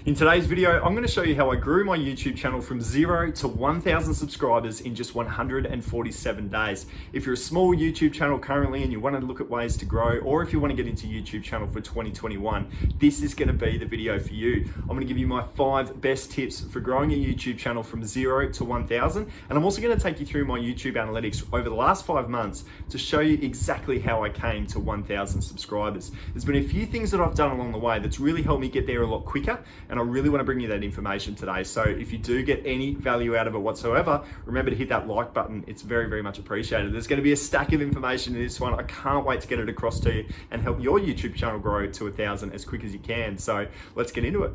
In today's video, I'm going to show you how I grew my YouTube channel from 0 to 1,000 subscribers in just 147 days. If you're a small YouTube channel currently and you want to look at ways to grow, or if you want to get into YouTube channel for 2021, this is going to be the video for you. I'm going to give you my 5 best tips for growing a YouTube channel from 0 to 1,000. And I'm also going to take you through my YouTube analytics over the last 5 months to show you exactly how I came to 1,000 subscribers. There's been a few things that I've done along the way that's really helped me get there a lot quicker, and I really want to bring you that information today. So if you do get any value out of it whatsoever, remember to hit that like button. It's very, very much appreciated. There's going to be a stack of information in this one. I can't wait to get it across to you and help your YouTube channel grow to 1,000 as quick as you can. So let's get into it.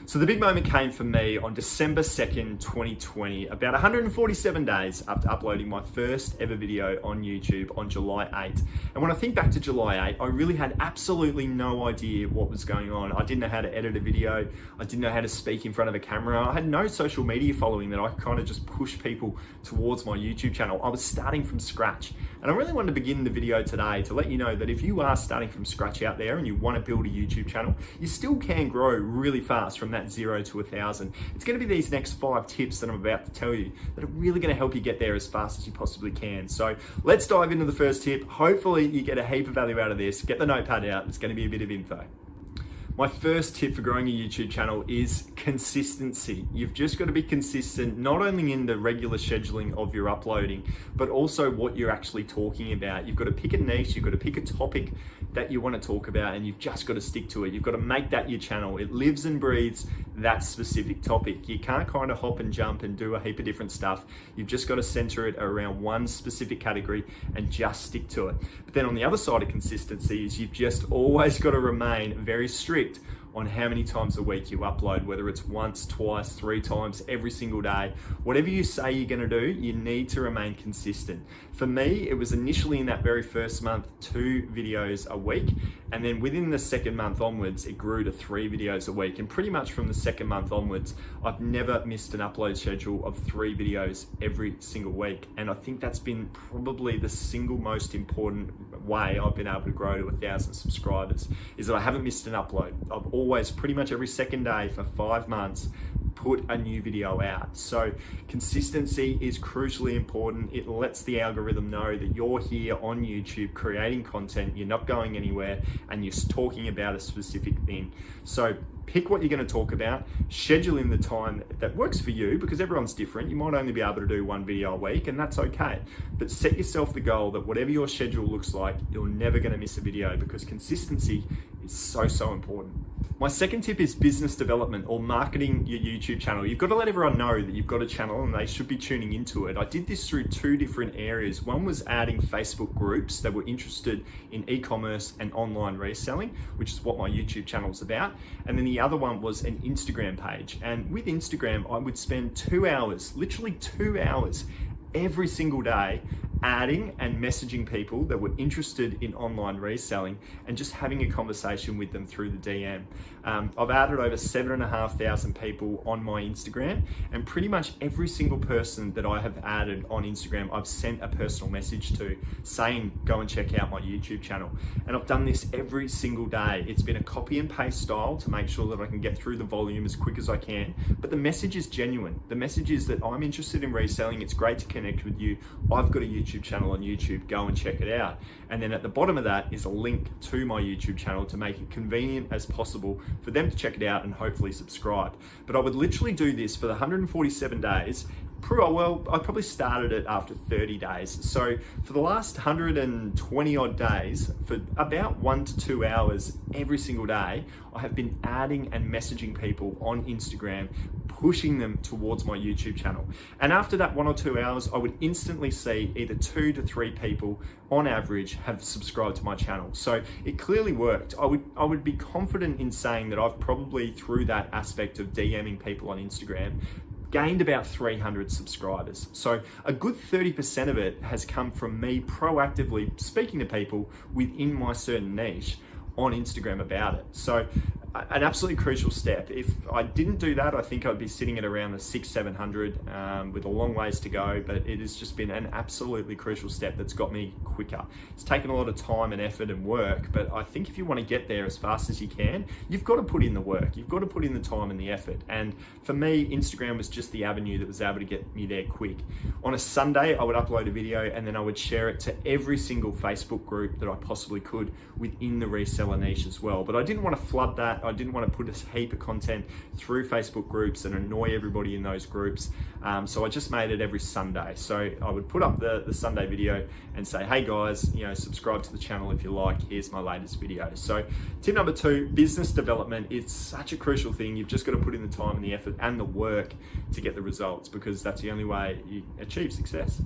So the big moment came for me on December 2nd, 2020, about 147 days after uploading my first ever video on YouTube on July 8th. And when I think back to July 8th, I really had absolutely no idea what was going on. I didn't know how to edit a video. I didn't know how to speak in front of a camera. I had no social media following that I kind of just push people towards my YouTube channel. I was starting from scratch. And I really wanted to begin the video today to let you know that if you are starting from scratch out there and you want to build a YouTube channel, you still can grow really fast from that 0 to 1,000. It's going to be these next 5 tips that I'm about to tell you that are really going to help you get there as fast as you possibly can. So let's dive into the first tip. Hopefully you get a heap of value out of this. Get the notepad out. It's going to be a bit of info. My first tip for growing a YouTube channel is consistency. You've just got to be consistent, not only in the regular scheduling of your uploading, but also what you're actually talking about. You've got to pick a niche, you've got to pick a topic that you want to talk about, and you've just got to stick to it. You've got to make that your channel. It lives and breathes that specific topic. You can't kind of hop and jump and do a heap of different stuff. You've just got to center it around one specific category and just stick to it. But then on the other side of consistency is you've just always got to remain very strict on how many times a week you upload, whether it's once, twice, 3 times, every single day. Whatever you say you're going to do, you need to remain consistent. For me, it was initially in that very first month, 2 videos a week. And then within the second month onwards, it grew to 3 videos a week. And pretty much from the second month onwards, I've never missed an upload schedule of 3 videos every single week. And I think that's been probably the single most important way I've been able to grow to 1,000 subscribers, is that I haven't missed an upload. I've always, pretty much every second day for 5 months, put a new video out. So consistency is crucially important. It lets the algorithm know that you're here on YouTube creating content, you're not going anywhere, and you're talking about a specific thing. So pick what you're going to talk about, schedule in the time that works for you, because everyone's different. You might only be able to do 1 video a week, and that's okay. But set yourself the goal that whatever your schedule looks like, you're never going to miss a video, because consistency is so important. My second tip is business development, or marketing your YouTube channel. You've got to let everyone know that you've got a channel and they should be tuning into it. I did this through 2 different areas. One was adding Facebook groups that were interested in e-commerce and online reselling, which is what my YouTube channel is about. And then the other one was an Instagram page. And with Instagram, I would spend 2 hours, literally 2 hours every single day, adding and messaging people that were interested in online reselling and just having a conversation with them through the DM. I've added over 7,500 people on my Instagram, and pretty much every single person that I have added on Instagram, I've sent a personal message to saying, go and check out my YouTube channel. And I've done this every single day. It's been a copy and paste style to make sure that I can get through the volume as quick as I can. But the message is genuine. The message is that I'm interested in reselling. It's great to connect with you. I've got a YouTube channel on YouTube, go and check it out. And then at the bottom of that is a link to my YouTube channel to make it convenient as possible for them to check it out and hopefully subscribe. But I would literally do this for the 147 days. Well, I probably started it after 30 days. So for the last 120 odd days, for about 1 to 2 hours every single day, I have been adding and messaging people on Instagram, pushing them towards my YouTube channel. And after that 1 or 2 hours, I would instantly see either 2 to 3 people on average have subscribed to my channel. So it clearly worked. I would be confident in saying that I've probably, through that aspect of DMing people on Instagram, gained about 300 subscribers. So a good 30% of it has come from me proactively speaking to people within my certain niche on Instagram about it. So an absolutely crucial step. If I didn't do that, I think I'd be sitting at around the 600-700 with a long ways to go, but it has just been an absolutely crucial step that's got me quicker. It's taken a lot of time and effort and work, but I think if you want to get there as fast as you can, you've got to put in the work. You've got to put in the time and the effort. And for me, Instagram was just the avenue that was able to get me there quick. On a Sunday, I would upload a video and then I would share it to every single Facebook group that I possibly could within the reseller niche as well. But I didn't want to flood that. I didn't want to put a heap of content through Facebook groups and annoy everybody in those groups. So I just made it every Sunday. So I would put up the Sunday video and say, hey guys, subscribe to the channel if you like, here's my latest video. So tip number 2, business development. It's such a crucial thing. You've just got to put in the time and the effort and the work to get the results, because that's the only way you achieve success.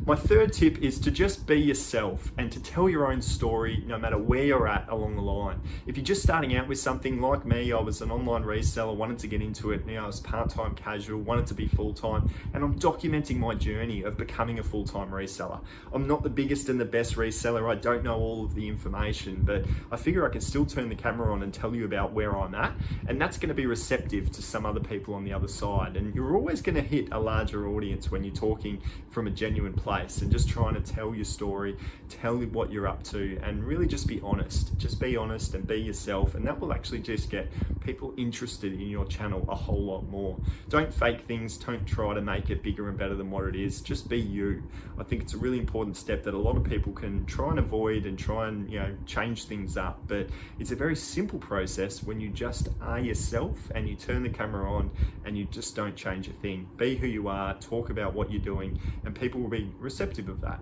My third tip is to just be yourself and to tell your own story no matter where you're at along the line. If you're just starting out with something like me, I was an online reseller, wanted to get into it, I was part-time casual, wanted to be full-time, and I'm documenting my journey of becoming a full-time reseller. I'm not the biggest and the best reseller, I don't know all of the information, but I figure I can still turn the camera on and tell you about where I'm at, and that's going to be receptive to some other people on the other side. And you're always going to hit a larger audience when you're talking from a genuine place and just trying to tell your story, tell what you're up to, and really just be honest. Just be honest and be yourself, and that will actually just get people interested in your channel a whole lot more. Don't fake things, don't try to make it bigger and better than what it is, just be you. I think it's a really important step that a lot of people can try and avoid and try and change things up, but it's a very simple process when you just are yourself and you turn the camera on and you just don't change a thing. Be who you are, talk about what you're doing, and people will be receptive of that.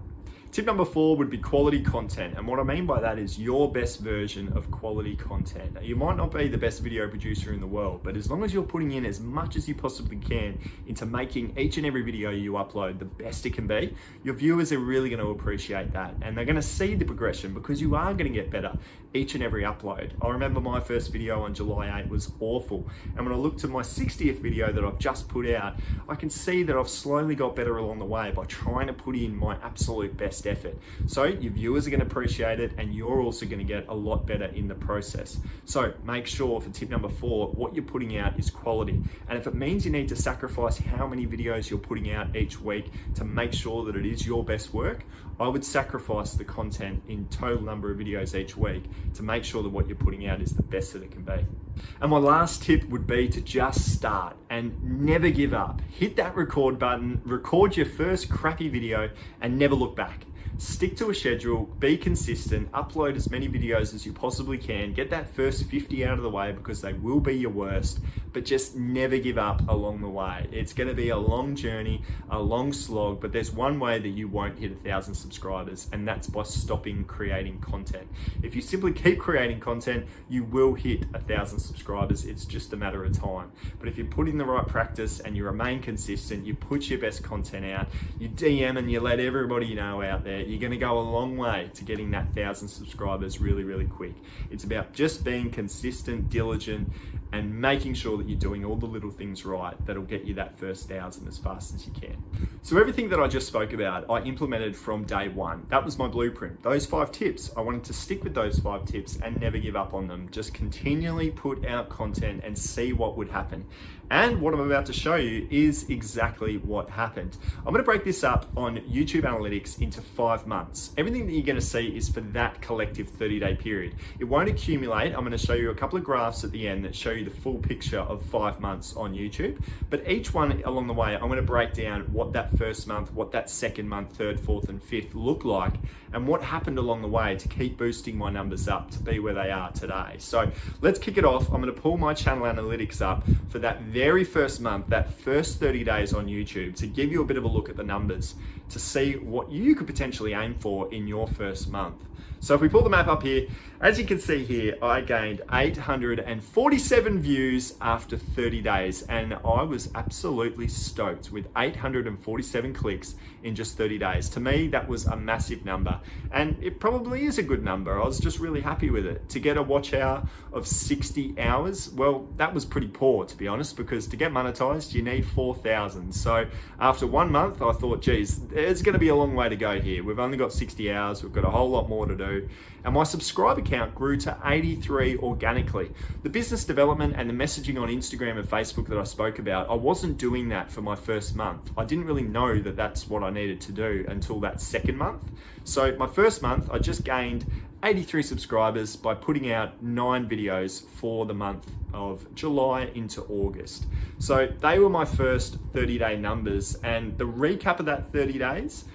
Tip number 4 would be quality content. And what I mean by that is your best version of quality content. You might not be the best video producer in the world, but as long as you're putting in as much as you possibly can into making each and every video you upload the best it can be, your viewers are really going to appreciate that. And they're going to see the progression because you are going to get better each and every upload. I remember my first video on July 8 was awful. And when I look to my 60th video that I've just put out, I can see that I've slowly got better along the way by trying to put in my absolute best effort. So your viewers are going to appreciate it, and you're also going to get a lot better in the process. So make sure for tip number 4, what you're putting out is quality. And if it means you need to sacrifice how many videos you're putting out each week to make sure that it is your best work, I would sacrifice the content in total number of videos each week to make sure that what you're putting out is the best that it can be. And my last tip would be to just start and never give up. Hit that record button, record your first crappy video, and never look back. Stick to a schedule, be consistent, upload as many videos as you possibly can, get that first 50 out of the way because they will be your worst, but just never give up along the way. It's going to be a long journey, a long slog, but there's one way that you won't hit 1,000 subscribers, and that's by stopping creating content. If you simply keep creating content, you will hit 1,000 subscribers. It's just a matter of time. But if you put in the right practice and you remain consistent, you put your best content out, you DM and you let everybody you know out there, you're going to go a long way to getting that 1,000 subscribers really, really quick. It's about just being consistent, diligent, and making sure that you're doing all the little things right that'll get you that first 1,000 as fast as you can. So everything that I just spoke about, I implemented from day one. That was my blueprint. Those 5 tips, I wanted to stick with those 5 tips and never give up on them. Just continually put out content and see what would happen. And what I'm about to show you is exactly what happened. I'm going to break this up on YouTube Analytics into 5 months. Everything that you're going to see is for that collective 30-day period. It won't accumulate. I'm going to show you a couple of graphs at the end that show you the full picture of 5 months on YouTube. But each one along the way, I'm going to break down what that first month, what that second month, third, fourth, and fifth look like, and what happened along the way to keep boosting my numbers up to be where they are today. So let's kick it off. I'm going to pull my channel analytics up for that very first month, that first 30 days on YouTube, to give you a bit of a look at the numbers to see what you could potentially aim for in your first month. So if we pull the map up here, as you can see here, I gained 847 views after 30 days, and I was absolutely stoked with 847 clicks in just 30 days. To me, that was a massive number, and it probably is a good number. I was just really happy with it. To get a watch hour of 60 hours, well, that was pretty poor, to be honest, because to get monetized, you need 4,000. So after 1 month, I thought, geez, there's going to be a long way to go here. We've only got 60 hours. We've got a whole lot more to do. And my subscriber count grew to 83 organically. The business development and the messaging on Instagram and Facebook that I spoke about, I wasn't doing that for my first month. I didn't really know that that's what I needed to do until that second month. So my first month, I just gained 83 subscribers by putting out 9 videos for the month of July into August. So they were my first 30-day numbers, and the recap of that 30 days,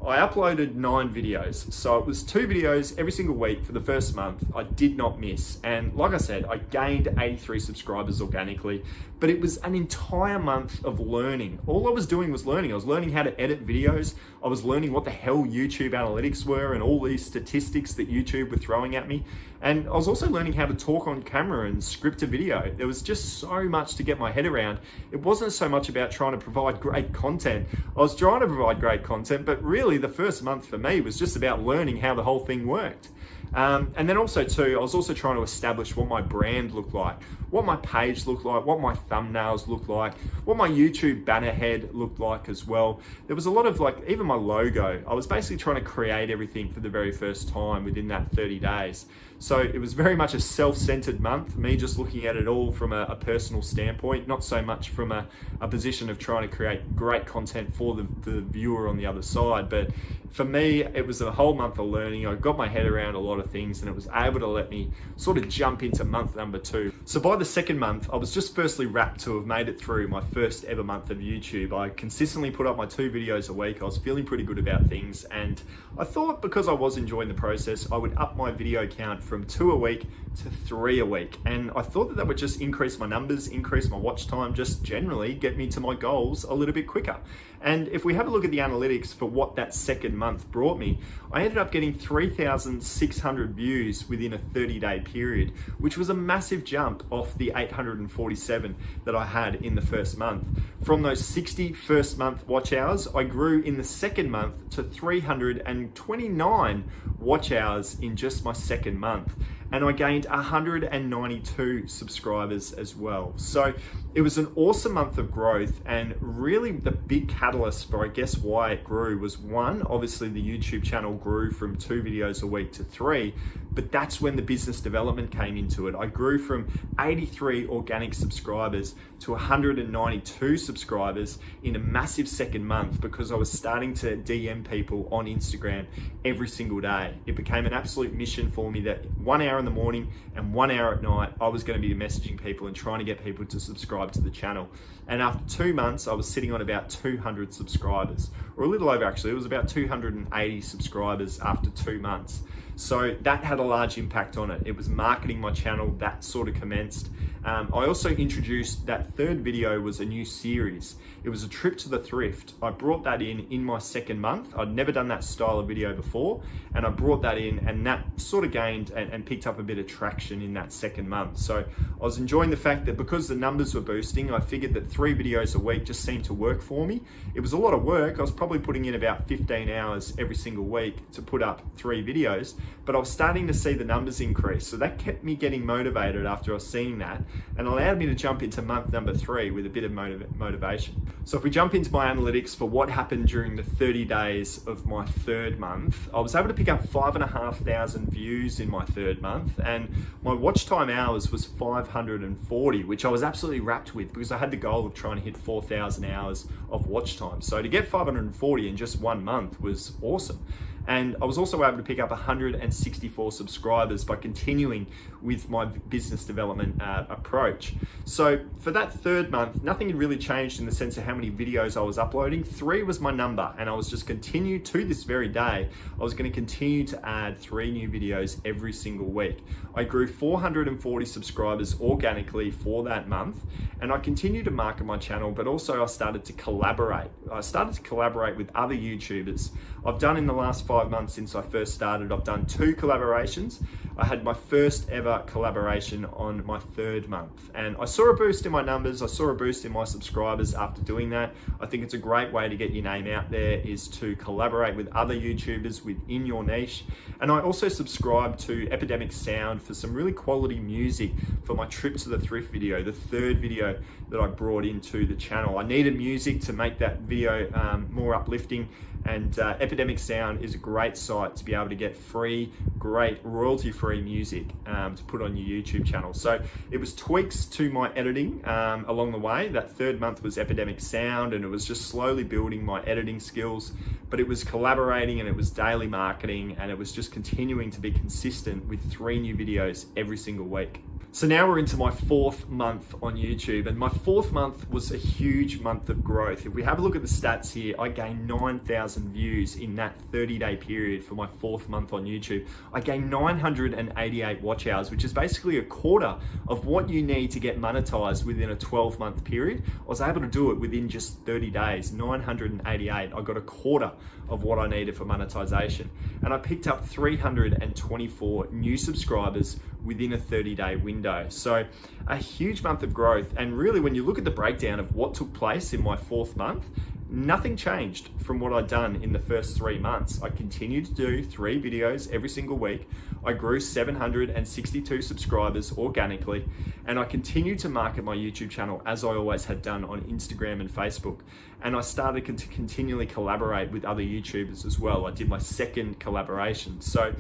I uploaded 9 videos. So it was 2 videos every single week for the first month. I did not miss. And like I said, I gained 83 subscribers organically, but it was an entire month of learning. All I was doing was learning. I was learning how to edit videos. I was learning what the hell YouTube analytics were and all these statistics that YouTube were throwing at me. And I was also learning how to talk on camera and script a video. There was just so much to get my head around. It wasn't so much about trying to provide great content. I was trying to provide great content, but really the first month for me was just about learning how the whole thing worked. And then also too, I was also trying to establish what my brand looked like, what my page looked like, what my thumbnails looked like, what my YouTube banner head looked like as well. There was a lot of even my logo. I was basically trying to create everything for the very first time within that 30 days. So it was very much a self-centered month, me just looking at it all from a personal standpoint, not so much from a position of trying to create great content for the viewer on the other side. But for me, it was a whole month of learning. I got my head around a lot of things, and it was able to let me sort of jump into month number 2. So by the second month, I was just firstly wrapped to have made it through my first ever month of YouTube. I consistently put up my 2 videos a week. I was feeling pretty good about things, and I thought because I was enjoying the process, I would up my video count from 2 a week to 3 a week. And I thought that would just increase my numbers, increase my watch time, just generally get me to my goals a little bit quicker. And if we have a look at the analytics for what that second month brought me, I ended up getting 3,600 views within a 30-day period, which was a massive jump off the 847 that I had in the first month. From those 60 first month watch hours, I grew in the second month to 329 watch hours in just my second month. And I gained 192 subscribers as well. So it was an awesome month of growth, and really the big catalyst for, I guess, why it grew was, one, obviously the YouTube channel grew from 2 videos a week to 3, but that's when the business development came into it. I grew from 83 organic subscribers to 192 subscribers in a massive second month because I was starting to DM people on Instagram every single day. It became an absolute mission for me that 1 hour in the morning and 1 hour at night, I was going to be messaging people and trying to get people to subscribe to the channel. And after 2 months, I was sitting on about 200 subscribers, or a little over actually. It was about 280 subscribers after 2 months. So that had a large impact on it. It was marketing my channel, that sort of commenced. I also introduced that third video was a new series. It was a trip to the thrift. I brought that in my second month. I'd never done that style of video before, and I brought that in, and that sort of gained and picked up a bit of traction in that second month. So I was enjoying the fact that because the numbers were boosting, I figured that 3 videos a week just seemed to work for me. It was a lot of work. I was probably putting in about 15 hours every single week to put up 3 videos, but I was starting to see the numbers increase. So that kept me getting motivated after I was seeing that, and allowed me to jump into month number 3 with a bit of motivation. So if we jump into my analytics for what happened during the 30 days of my third month, I was able to pick up 5,500 views in my third month, and my watch time hours was 540, which I was absolutely wrapped with because I had the goal of trying to hit 4,000 hours of watch time. So to get 540 in just 1 month was awesome. And I was also able to pick up 164 subscribers by continuing with my business development approach. So for that third month, nothing had really changed in the sense of how many videos I was uploading. 3 was my number, and I was just continue to this very day. I was going to continue to add 3 new videos every single week. I grew 440 subscribers organically for that month, and I continued to market my channel, but also I started to collaborate. I started to collaborate with other YouTubers. I've done in the last 5 months since I first started, I've done 2 collaborations. I had my first ever collaboration on my third month, and I saw a boost in my numbers. I saw a boost in my subscribers after doing that. I think it's a great way to get your name out there, is to collaborate with other YouTubers within your niche. And I also subscribed to Epidemic Sound for some really quality music for my trip to the thrift video, the third video that I brought into the channel. I needed music to make that video more uplifting And Epidemic Sound is a great site to be able to get free, great royalty-free music to put on your YouTube channel. So it was tweaks to my editing along the way. That third month was Epidemic Sound, and it was just slowly building my editing skills, but it was collaborating and it was daily marketing, and it was just continuing to be consistent with 3 new videos every single week. So now we're into my 4th month on YouTube, and my 4th month was a huge month of growth. If we have a look at the stats here, I gained 9,000 views in that 30-day period for my 4th month on YouTube. I gained 988 watch hours, which is basically a quarter of what you need to get monetized within a 12-month period. I was able to do it within just 30 days, 988. I got a quarter of what I needed for monetization. And I picked up 324 new subscribers within a 30-day window. So a huge month of growth. And really, when you look at the breakdown of what took place in my 4th month, nothing changed from what I'd done in the first 3 months. I continued to do 3 videos every single week. I grew 762 subscribers organically, and I continued to market my YouTube channel as I always had done on Instagram and Facebook. And I started to continually collaborate with other YouTubers as well. I did my 2nd collaboration. So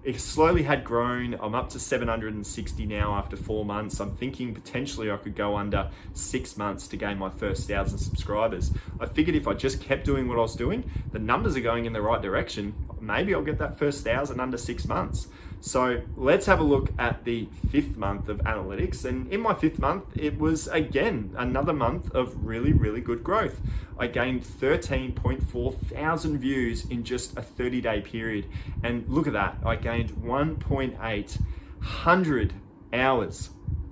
it slowly had grown. I'm up to 760 now after 4 months. I'm thinking potentially I could go under 6 months to gain my first 1,000 subscribers. I figured if I just kept doing what I was doing, the numbers are going in the right direction. Maybe I'll get that first 1,000 under 6 months. So let's have a look at the 5th month of analytics. And in my 5th month, it was again another month of really, really good growth. I gained 13.4 thousand views in just a 30-day period. And look at that, I gained 1,800 hours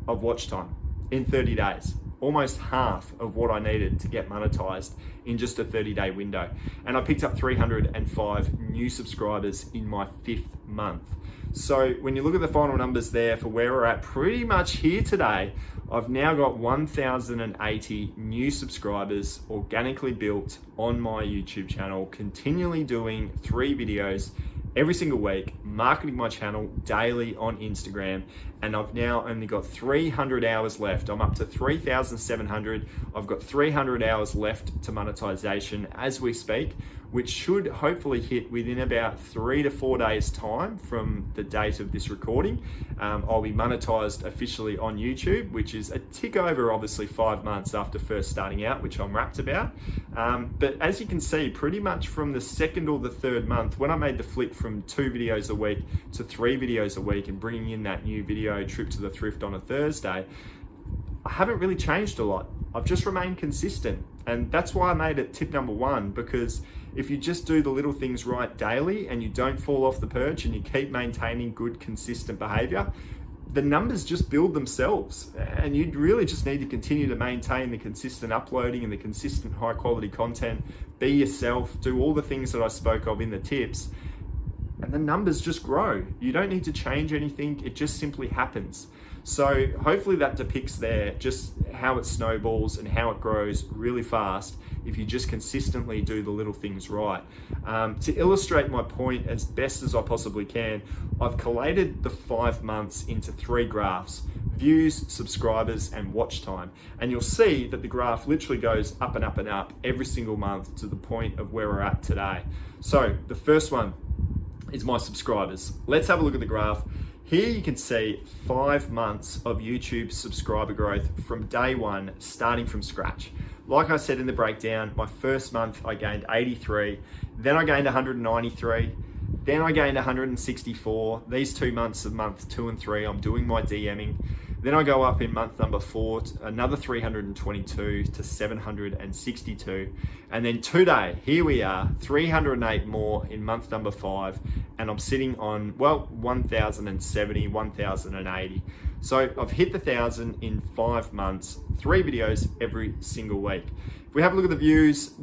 of watch time in 30 days. Almost half of what I needed to get monetized in just a 30-day window. And I picked up 305 new subscribers in my 5th month. So when you look at the final numbers there for where we're at pretty much here today, I've now got 1,080 new subscribers organically built on my YouTube channel, continually doing 3 videos every single week, marketing my channel daily on Instagram, and I've now only got 300 hours left. I'm up to 3,700. I've got 300 hours left to monetization as we speak, which should hopefully hit within about 3 to 4 days time from the date of this recording. I'll be monetized officially on YouTube, which is a tick over obviously 5 months after first starting out, which I'm rapt about. But as you can see, pretty much from the 2nd or the 3rd month, when I made the flip from 2 videos a week to 3 videos a week and bringing in that new video trip to the thrift on a Thursday, I haven't really changed a lot. I've just remained consistent. And that's why I made it tip number 1, because if you just do the little things right daily and you don't fall off the perch and you keep maintaining good, consistent behavior, the numbers just build themselves. And you really just need to continue to maintain the consistent uploading and the consistent high quality content. Be yourself, do all the things that I spoke of in the tips, and the numbers just grow. You don't need to change anything, it just simply happens. So hopefully that depicts there just how it snowballs and how it grows really fast if you just consistently do the little things right. To illustrate my point as best as I possibly can, I've collated the 5 months into 3 graphs: views, subscribers, and watch time. And you'll see that the graph literally goes up and up and up every single month to the point of where we're at today. So the first one is my subscribers. Let's have a look at the graph. Here you can see 5 months of YouTube subscriber growth from day 1, starting from scratch. Like I said in the breakdown, my first month I gained 83, then I gained 193, then I gained 164. These 2 months of month 2 and 3, I'm doing my DMing. Then I go up in month number 4, another 322 to 762. And then today, here we are, 308 more in month number 5. And I'm sitting on, well, 1,070, 1,080. So I've hit the 1,000 in 5 months, 3 videos every single week. If we have a look at the views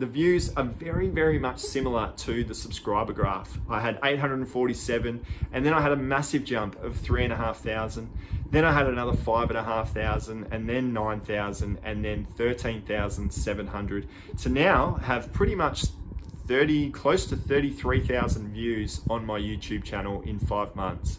are very, very much similar to the subscriber graph. I had 847, and then I had a massive jump of 3,500. Then I had another 5,500, and then 9,000, and then 13,700. To now have pretty much close to 33,000 views on my YouTube channel in 5 months.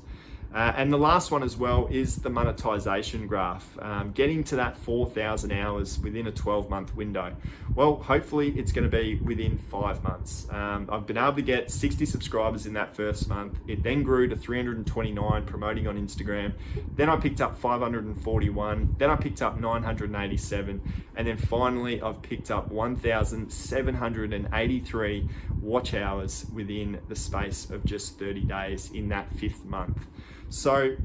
And the last one as well is the monetization graph, getting to that 4,000 hours within a 12-month window. Well, hopefully it's going to be within 5 months. I've been able to get 60 subscribers in that first month. It then grew to 329 promoting on Instagram. Then I picked up 541. Then I picked up 987. And then finally I've picked up 1,783 watch hours within the space of just 30 days in that 5th month. So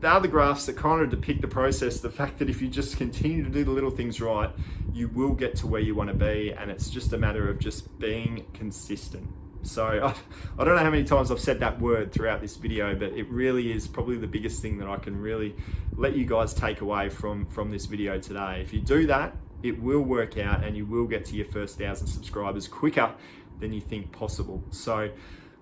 the other graphs that kind of depict the process, the fact that if you just continue to do the little things right, you will get to where you want to be, and it's just a matter of just being consistent. So I don't know how many times I've said that word throughout this video, but it really is probably the biggest thing that I can really let you guys take away from this video today. If you do that, it will work out and you will get to your first 1,000 subscribers quicker than you think possible. So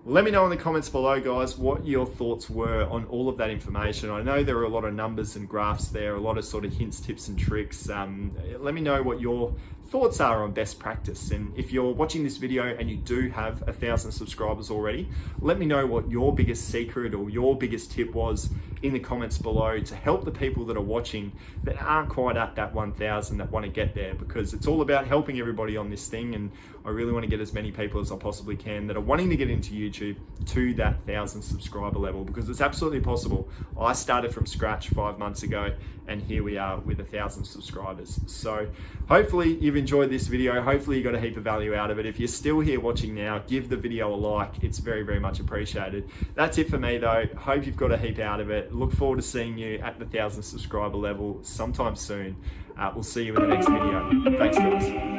let me know in the comments below, guys, what your thoughts were on all of that information. I know there are a lot of numbers and graphs there, a lot of sort of hints, tips and tricks. Let me know what your thoughts are on best practice. And if you're watching this video and you do have 1,000 subscribers already, let me know what your biggest secret or your biggest tip was in the comments below to help the people that are watching that aren't quite at that 1,000 that want to get there, because it's all about helping everybody on this thing. And I really want to get as many people as I possibly can that are wanting to get into YouTube to that 1,000 subscriber level, because it's absolutely possible. I started from scratch 5 months ago and here we are with 1,000 subscribers. So hopefully you've enjoyed this video. Hopefully you got a heap of value out of it. If you're still here watching now, give the video a like. It's very, very much appreciated. That's it for me though. Hope you've got a heap out of it. Look forward to seeing you at the 1,000 subscriber level sometime soon. We'll see you in the next video. Thanks, guys.